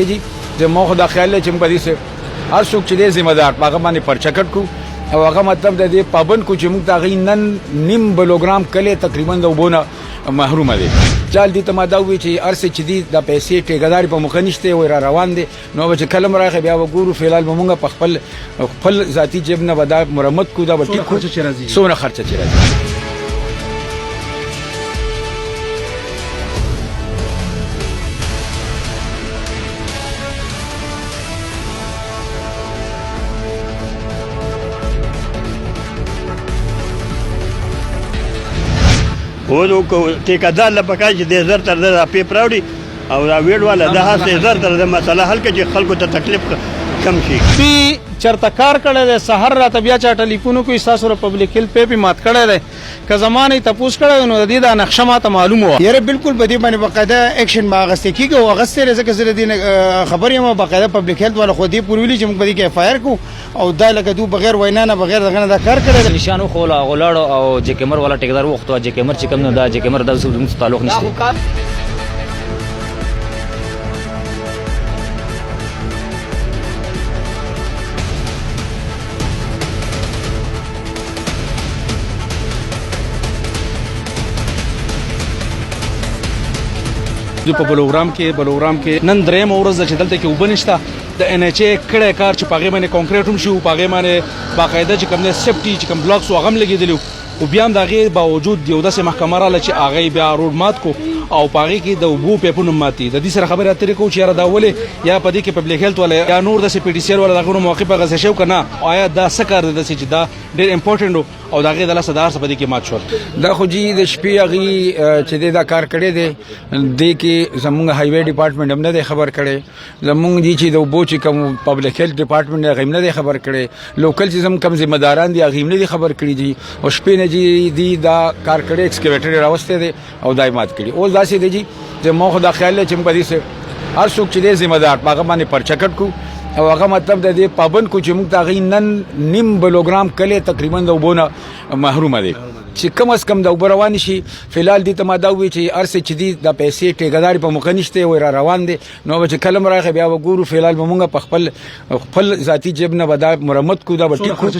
دی جی زموږ خو دا خیال دی چې موږ به دې هر څوک چې دی ذمه دار په هغه باندې پرچه کټ کړو او هغه مطلب د دې پابند کو چې موږ د هغې نن نیم بلوګرام کلی تقریبا د اوبو نه محرومه دی. چال دې ته ما دا ووایي چې هر څه چې دي دا پیسې ټیکهداري په مخه نشته وایي را روان دی نو به چې کله م راغی بیا به ګورو فلحال به موږ په خپل ذاتي جیب نه به دا مرمت کړو دا به ټیک کړو څومره خرچه چې راځي. و ټیکهدار له پکار چې د زر تر زر پیپ راوړي او دا ویډ والا د هڅې زر تر د مسله حل کړي چې خلکو ته تکلیف کم شي. پی چرته کار کړی دی سحر راته بیا چا ټلیفون کوي ستاسو سره پبلیک هیلث پیپ یې مات کړی دی که زمانې تپوس کړی نو د دې دا نقشه ماته معلوم وه. یاره بالکل په دې باندې باقاعده اکشن به اخیستل کېږي او اخیستی دی ځکه زه د دې خبر یم باقاعده پبلیک هیلث والا خو دې پورې ویلي چې موږ په دې کې اف آی آر کوو او دا لکه دو بغیر وینا نه بغیر دغه نه دا کار کړی دی. نشان وښول هغه ولاړو او جې کیمر والا ټیکهدار وغوښتو جې کیمر چې کوم نو دا جې کیمر دا زموږ تعلق نشته. په بلوګرام کې نن درېم ورځ ده چې دلته کې اوبه نشته د ان ایچ ای کړی کار چې په هغې باندې کانکریټ هم شي په هغې باندې باقاعده چې کوم دی سیفټي چې کوم بلاکس و هغه هم لګېدلي خو بیا هم د هغې باوجود یو داسې محکمه راغله چې هغه بیا روډ مات کو او په هغې کې د اوبو پیپونه هم مات دي. د دې سره خبرې اترې کوو چې یاره دا ولې یا په دې کې پبلیک هیلث والا یا نور داسې پی ټي سی ایل والا د هغو موقع په غځې شوي که نه آیا دا څه کار دی داسې چې دا ډېر امپورټنټ و او د هغې د لاسه د هر څه په دې کې مات شول. دا خو جی د شپې هغې چې دی دا کار کړی دی دې کې زموږ هایوے ډپارټمنټ هم نه دی خبر کړی زموږ دي چې د اوبو چې کوم پبلیک هیلث ډپارټمنټ دی هغې هم نه دی خبر کړی لوکل چې زموږ کوم ذمه داران دي هغې هم نه دي خبر کړي دي او شپې نه جی دی دا کار کړی ایکسکیویټر یې راوستی دی او دا یې مات کړي. اوس داسې دی جی زموږ خو دا خیال دی چې موږ به دې هر څوک چې دی ذمه دار په هغه باندې پرچه کټ کړو او هغه مطلب د دې پابند کو چې موږ د هغې نن نیم بلوګرام کلی تقریبا د اوبو نه محرومه دی چې کم از کم د اوبه روانې شي. فلحال دې ته ما دا ووایي چې هر څه چې دي دا پیسې ټیکهداري په مخه نشته وایي را روان دی نو به چې کله م راغی بیا به ګورو فلحال به موږ په خپل ذاتي جیب نه به دا مرمت کړو دا به ټیک کړو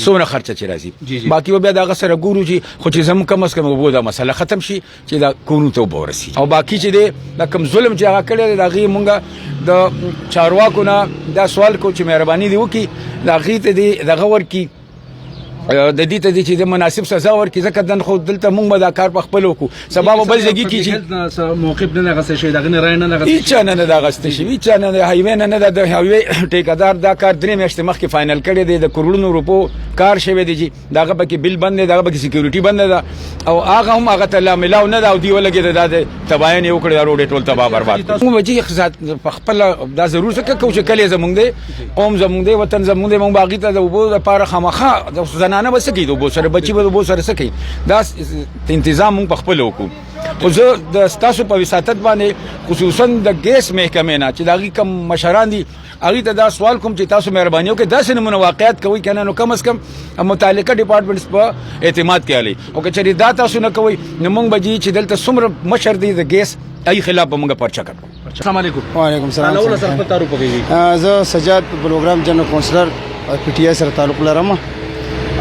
څومره خرچه چې راځي باقي به بیا د هغه سره ګورو چې خو چې زموږ کم از کم اوبو دا مسله ختم شي چې دا کورونو ته اوبه ورسي او باقي چې دی دا کوم ظلم چې هغه کړی دی د هغې موږ د چارواکو نه دا سوال کوو چې مهرباني دې وکړي د هغې ته دې دغه ورکړي د دې ته چې د مناسب سزا ورکړي ځکه دن خو دلته موږ به دا کار په خپل وکړو سبا به بل ځای کې چې موقف نه اخیستی شوی دغه نه رایه نه اخیستی هېچا نه ده اخیستی شوي هېچا نه د هایوې نه ده د هایوې ټیکهدار دا کار 3 میاشتې مخکې فاینل کړی دی د کروڑونو روپو کار شوی دی چې د هغه پکې بل بند دی د هغه پکې سکیورټي بنده ده او هغه هم هغه ته لا ملاو نه ده او دوی ولګېده دا د تباین یې وکړې دا روډ یې ټول تباه برباد کړو. موږ به جي په خپله دا ضرور څه کوو چې کلی زموږ دی قوم زموږ دی وطن زموږ دی موږ به هغې ته د اوبو دپاره خامخا زنانه به څه کوي د اوبو سره بچي به د اوبو سره څه کوي دا تنظیم موږ په خپله وکړو. خو زه د ستاسو په وساطت باندې خصوصا د ګیس محکمې نه چې د هغې کوم مشران دي هغې ته دا سوال کوم چې تاسو مهرباني وکړئ داسې نمونه واقعیت کوئ که نه نو کم از کم متعلقه ډپارټمنټس په اعتماد کې هلئ او که چېرې دا تاسو نه کوئ نو موږ به جي چې دلته څومره مشر دی د ګیس هغې خلاف به موږ پرچه کړو. السلام علیکم. وعلیکم السلام. اول سره خپل تعارف وکړئ. زه سجاد بلوګرام جنرال کونسلر پی ټي آی سره تعلق لرم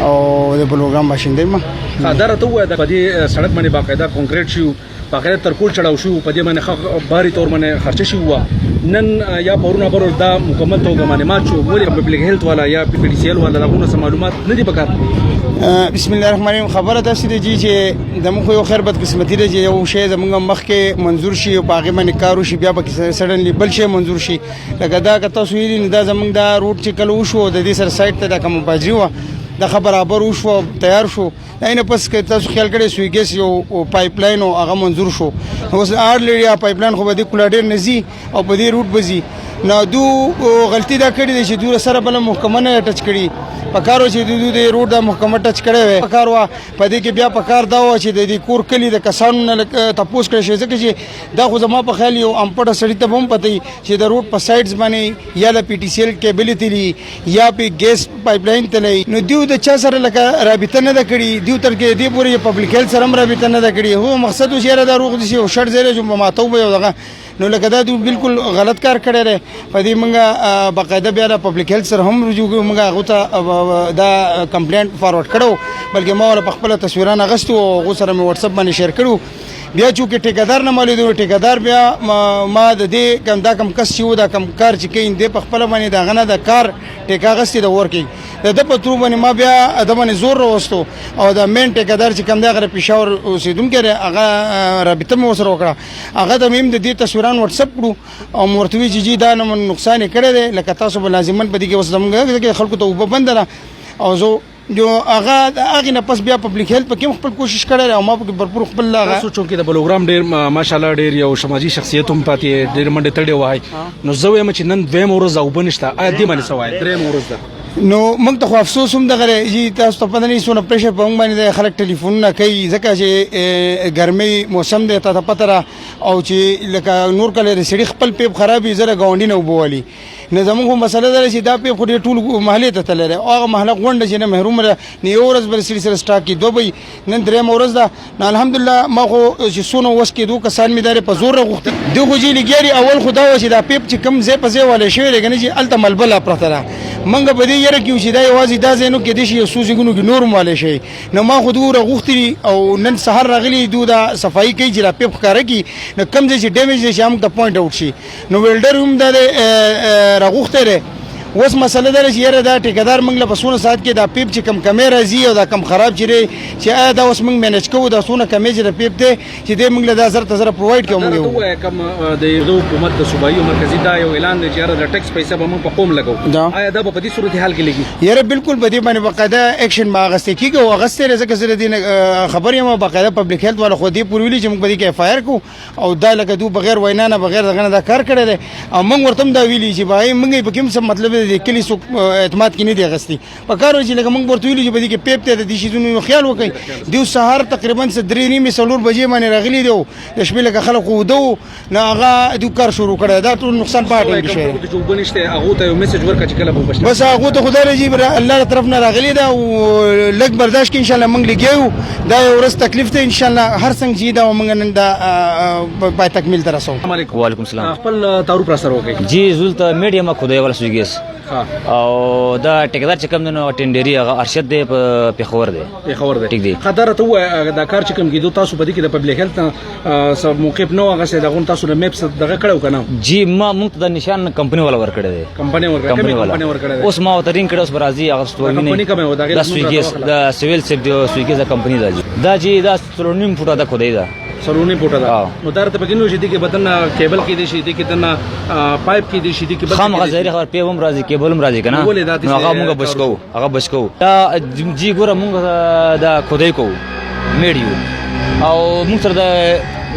او د بلوګرام باشنده یم. دا راته ووایه په دې سړک باندې باقاعده کانکریټ شي باقاعده ترکول چړاو شو په دې باندې باري تور باندې خرچه شي وه نن یا پرونه پرور دا مکمل توګه باندې مات شو ولې پبلیک هیلث والا یا پی ټي سی ایل والا دغونه څه معلومات نه دي پکار. بسم الله الرحمن الرحیم. خبره داسې دی چې زموږ خو یو خیر بدقسمتي ده چې یو شی زموږ مخکې منظور شي او په هغې باندې کار وشي بیا پکې سډنلی بل شی منظور شي لکه دا که تاسو ویلي نو دا زموږ دا روډ چې کله وشو د دې سره سایډ ته دا کومه باجري وه دا برابر وشو تیار شو نه پس که تاسو خیال کړئ سوی ګیس یو پایپ لاین او هغه منظور شو اوس آلریډي پایپ لاین خو به دې کولا ډېر نه ځي او په دې روټ به ځي نو دو غلطي دا کړې ده چې دوی سره بله محکمه نه ټچ کړي پکار و چې دوی د روډ د محکمه ټچ کړی وی پکار وه په دې کې بیا پکار دا وه چې د دې کور کلي د کسانو نه تپوس کړی شي ځکه چې دا خو زما په خیال یو امپټه سړي ته به هم پته وي چې د روډ په سایډز باندې یا د پی ټي سی ایل کیبلې تلي یا پې ګیس پایپ لاین تللی نو دوی د چا سره لکه رابطه نه ده کړې دوی تر کې دې پورې پبلیک هیلث سره هم رابطه نه ده کړې هو مقصد و چې یاره دا روغ دي شي او شړ ځای دی چې په ماتو به یو دغه نو لکه دا دوی بالکل غلط کار کړی دی په دې موږ باقاعده بیا د پبلک هیلث سره هم رجوع کوو موږ هغو ته دا کمپلینټ فارورډ کړو بلکې ما ورله په خپله تصویران اخیستو او هغو سره مې وټسپ باندې شیر کړو بیا چونکې ټیکهدار نه معلومېدو ټیکهدار بیا ما د دې دا کم کس چې و دا کم کار چې کوي دی په خپله باندې د هغه نه د کار ټیکه اخیستې د ور کوي د ده په ترو باندې ما بیا د باندې زور راوستو او د مین ټیکهدار چې کوم دی هغه پېښور اوسېدونکی دی هغه رابطه مې ورسره وکړه هغه ته مې هم د دې تصویران وټسپ کړو او مې ورته وویل چې جي دا نقصان یې کړی دی لکه تاسو به لازمن په دې کې اوس زموږ خلکو ته اوبه بنده ده او زه جو هغه نه پس بیا پبلک هیلث پکې خپل کوشش کړی او ما پکې भरपूर خپل تاسو چونکې د بلوګرام ډیر ماشاءالله ډیر یو سماجی شخصیت هم پاتې ډیر منډه تړي وای نو زه وایم چې نن دویم ورځ او بنشته ا دې باندې سوای دریم ورځ ده نو موږ ته خو افسوس هم دغه جی تاسو ته پته نه سونه پریشر په موږ باندې خلک ټلیفونونه کوي ځکه چې ګرمي موسم دی ته پته را او چې لکه نور کله سړي خپل پیپ خرابې زره گاونډي نه وبولي نه زموږ مسله ده چې دا پیپ خو ټول محلې ته تللی او هغه محله غونډه چې نه محروم ده نه یو ورځ بل سړي سره سټاک کې دوبۍ نن درېیم ورځ ده نو الحمدلله ما خو چې څونه وس کېدو کسان مې دارې په زور راغوښتي دغه جې لګیاري اول خو دا و چې دا پیپ چې کم ځای په ځای والی شوی دی که نه چې هلته ملبله پرته ده موږ په دې یره کې چې دا یوازې دا ځای نو کېدای شي یو څو ځایونو کې نور هم والی شي نو ما خو دغو راغوښتي او نن سهار راغلي دو دا صفایي کوي چې دا پیپ ښکاره کړي نو کم ځای چې ډیمیج دی چې موږ ته پوینټ آوټ شي نو ویلډر هم دا راغوښتی دی اوس مسله ده چې یاره دا ټیکهدار موږ له په څونه ساعت کې دا پیپ چې کم کمی راځي او دا کم خراب چې دی چې آیا دا اوس موږ مینج کوو دا څونه کمی چې د پیپ دی چې دی موږ له دا زر ته زره پرووایډ کوو موږ کم د حکومت د صوبایي او مرکزي دا یو اعلان دی چې یاره د ټیکس پیسې به موږ په قوم لګو آیا دا به په دې صورتحال کې لګي یاره بالکل په دې باندې باقاعده اکشن به اخیستې کېږي او اخیستی دی ځکه زه د دې خبر یم باقاعده پبلک هیلث والا خو دې پورې ویلي چې موږ په دې کې اف آی آر کوو او دا لکه دو بغیر وینا نه بغیر دغه نه دا کار کړی دی او موږ ورته هم دا ویلي چې بهایي موږ یې په کوم څه مطلب دی د کلي څوک اعتماد کې نه دی اغستی په کار چې لکه موږ ورته ویلو چې په دې کې پیپ ته د دې شیزونو خیال وکړي دیو سهار تقریبا 3:30 څلور بجې باندې راغلي دی د شپې لکه خلک ودو نه هغه دوی کار شروع کړی دا ټول نقصان پاتې کې شي چې وبنشته هغه ته یو میسج ورکړه چې کله به بشته بس هغه ته خدای رجیب الله طرف نه راغلي دا او لږ برداشت کې ان شاء الله موږ لګیو دا یو ورځ تکلیف ته ان شاء الله هر څنګه چې دا موږ نن دا پای تکمیل تر رسو وعلیکم السلام خپل تعارف را سره وکړي جی زولته میډیم خدای ولا سوګیس او دا ټیکدار چې کوم نو ټینډری هغه ارشد دی په پیښور دی پیښور دی ټیک دی خطر ته دا کار چې کوم کیدو تاسو په دې کې د پبلک هیلث سب موقف نو هغه څه دغه تاسو د میپس دغه کړو کنه جی ما موږ د نشان کمپنی والا ور کړی دی کمپنی ور کړی اوس ما وترین کړه اوس برازي هغه ستوري کمپنی کومه و دا سویګیس دا سیویل سیف دی سویګیس کمپنی دا جی دا سلونیم فوټه دا خدای دا سلونی پټه دا نو درته پکې نو شې دي کې بدن کیبل کې دي شې دي کې دنه پایپ کې دي شې دي کې خام غزيري خبر پیوم راځي کیبل هم راځي کنه نو هغه بچو دا جی ګوره موږ دا خدای کو میډیو او موږ سره د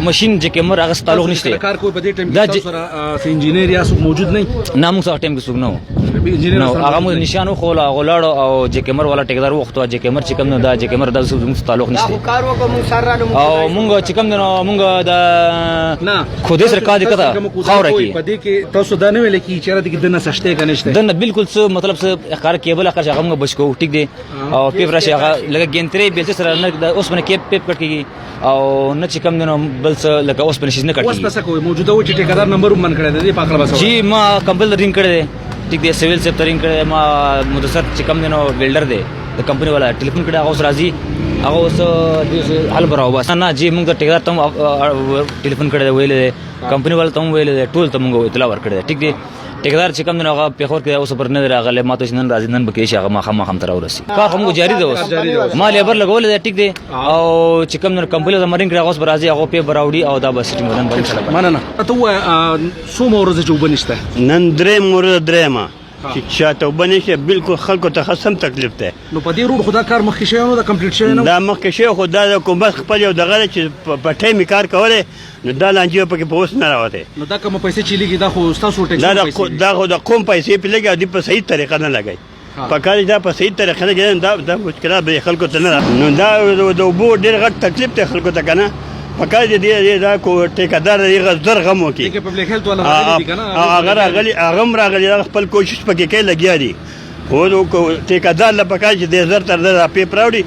ماشين چې کیمر هغه تعلق نشته کار کوي په دې ټیم کې سره انجینیر یا څوک موجود نه نامو سره ټیم کې څوک نه انجینیر هغه مو نشانو خو غلاړو او چې کیمر والا ټیکدار وخت او چې کیمر چې کوم نه دا چې کیمر د څوک تعلق نشته کار وکړو موږ سره او موږ چې کوم نه موږ دا نه خو دې سره کار وکړه خاور کی په دې کې تاسو دا نه ویل کی چې د دنه سشته کنيشته دنه بالکل څه مطلب څه کار کیبل اخر هغه موږ بچو ټیک دی او پیپ راشه هغه لګ ګنتري بیل سره نه اوس باندې کیپ پیپ کټکی او نه چې کوم نه بل څه لکه اوس باندې شي نه کټکی اوس پس کوي موجوده و چې ټیکدار نمبر من کړی دی پاکړه بس جی ما کمپل رینګ کړی دی ټیک دی سیویل سیف رینګ کړی ما مدثر چې کوم نو ویلډر دی د کمپنی والا ټلیفون کړی هغه اوس راځي هغه اوس حل براو بس نه جی موږ ټیکدار ته ټلیفون کړی ویل دی کمپنی والا ته ویل دی ټول ته موږ اطلاع ورکړی ټیک دی ټیکدار چې کوم نو هغه پیښور کې اوس پر نه راغله ما ته نن راځي نن بکې شي هغه ما هم تر ورسي کار هم جاری دی اوس ما لیبر لګول دی ټیک دی او چې کوم نو کمپنی زمرین کړی اوس راځي هغه په براوډي او دا بس ټیم ودان بل مننه ته سو مورز چې وبنشته نن درې مورز درېما چې چاته وبنشه بالکل خلکو ته خصم تکلیف ده نو په دې روډ خدا کار مخکې شوی نو دا کمپلیټ شوی نو دا مخکې شوی خو دا د حکومت خپل یو دغه چې په ټایم کار کوله نو دا لانجه پکې په اوس نه راوته نو دا کوم پیسې چې لګي دا خو تاسو ټیکس دا خو د قوم پیسې په لګي او په صحیح طریقه نه لګي په کار دا په صحیح طریقه نه لګي دا مشکلات به خلکو ته نه نو دا د وبو ډېر غټ تکلیف ته خلکو ته کنه پکای دې دا کو ټیکدار دې غزر غمو کې کې پبلک هیلث والا راغلي کنه اگر راغلي خپل کوشش پکې کوي لګیا دي خو ټیکدار لا پکای دې زر تر زر په پراوډي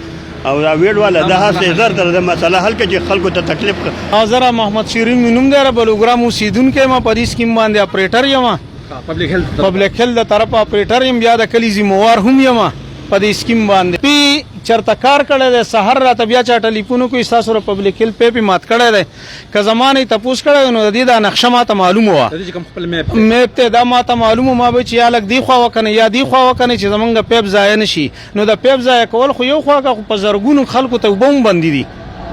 او دا ویډ والا دا هڅه زر تر د مسله حل کې چې خلکو ته تکلیف حاضر محمد شیرین نوم دی را بلوګرام اوسیدونکو ما په دې سکیم باندې اپریټر یم پبلک هیلث د طرف اپریټر یم بیا د کلی ذمہوار هم یم په دې سکیم باندې پی چرته کار کړی دی سحر راته بیا چا ټلیفون کوي ستاسو سره پبلک هیلث پی مات کړی دی که زمانې تپوس کړی نو د دې دا نقشه ماته معلومه وه میپ ته دا ماته معلومه ما به چې یا لږ دې خوا وکنه یا دې خوا وکنه چې زمونږ پیپ ضایع نه شي نو د پیپ ضایع کول خو یو خوا که خو په زرګونو خلکو ته اوبه هم بندې دي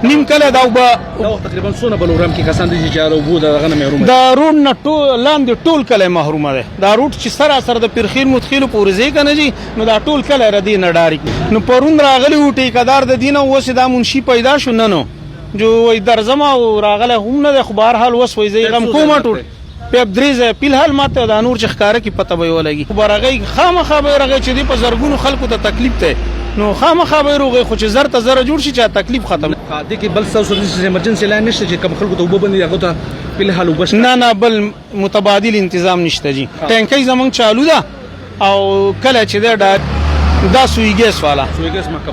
نیم کله دا اوبه تقریبا څونه بلورام کې کسان دي چې اوبو دغه نه محروم دا روډ نه ټول لاندې ټول کله محرومه ده دا روډ چې سراسر د پرخیل متخیل پورې ځای کنه جی نو دا ټول کله ردی نه ډاری نو پرون راغلی و ټیکدار د دینه اوس دا منشي پیدا شو نه نو جو وای درځم او راغله هم نه خو بهر حال وس وای زی غم کومه ټول پیپ دریزه پیلحال ماته دا نور چې ښکارا کی پته به ولګي برغی خامخا به رغی چې دی په زرګونو خلکو ته تکلیف ته نو خامخا به روغه خو چې زر ته زر جوړ شي چې تکلیف ختم دي کې بل څه سرویس ایمرجنسي لاین نشته چې کوم خلکو ته وبو باندې هغه ته پیلحال وبس نه بل متبادل تنظیم نشته جی ټانکۍ زمونږ چالو ده او کله چې دا سوی ګیس والا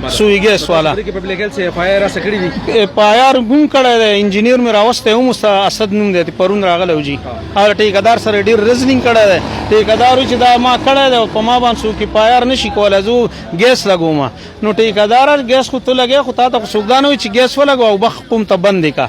سوی ګیس والا د پبلک هیلث اف آی آر سکړی دي پایار هم کړه د انجینیر مې راوسته هم اسد نوم دی پرون راغله جی هغه ټیکدار سره ډیر ریزنینګ کړه دی ټیکدار چې دا ما کړه دی په ما باندې سو کې پایار نشي کولای زو ګیس لګوم نو ټیکدار ګیس خو ته لګې خو تا ته سوګدان وي چې ګیس ولګو او بخ قوم ته بند کا